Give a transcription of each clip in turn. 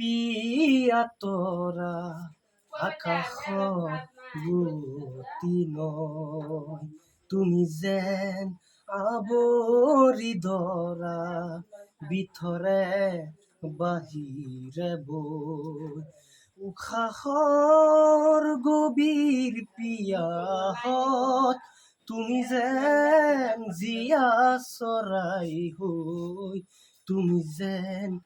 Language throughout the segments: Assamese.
পিয়া তৰা আকাশৰ বুতি নয় তুমি যেন আৱৰি ধৰা ভিতৰে বাহিৰে বৈ উশাহৰ গভীৰ পিয়াহত তুমি যেন জীয়া চৰাই হৈ তুমি যেন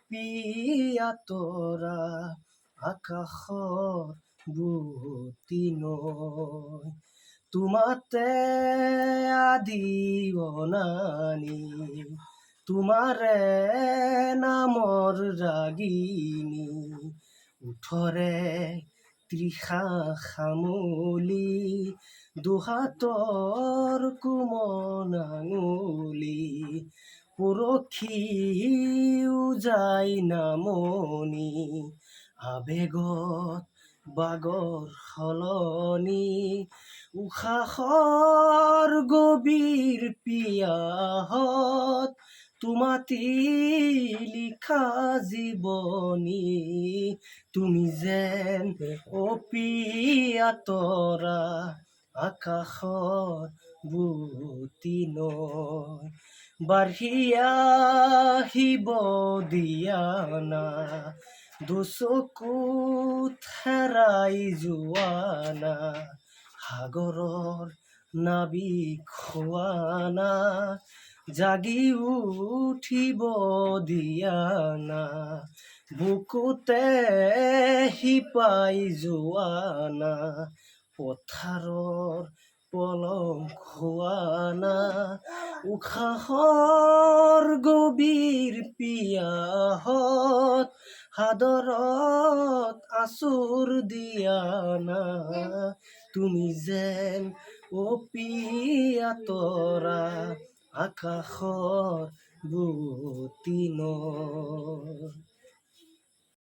পিয়া তৰা আকাশৰ বুতি নয় তোমাতে আদি অনানি তোমাৰে নামৰ ৰাগিনী উঠৰে তৃষা খামুলি দুহাতৰ কোমল আঙুলি পৰখি উজাই নামনি আবেগত বাগৰ সলনি উশাহৰ গভীৰ পিয়াহত তোমাতি লিখা জীৱনী তুমি যেন পিয়া তৰা আকাশৰ বুতি নয় বাঢ়ি আহিব দিয়া না দুচকুত হেৰাই যোৱা না সাগৰৰ নাবিক হোৱা না জাগি উঠিব দিয়া না বুকুতে শিপাই যোৱা না পথাৰৰ পলম হোৱা না উশাহৰ গভীৰ পিয়াহত সাদৰত আঁচোৰ দিয়া না তুমি যেন পিয়া তৰা আকাশৰ বুতি নয়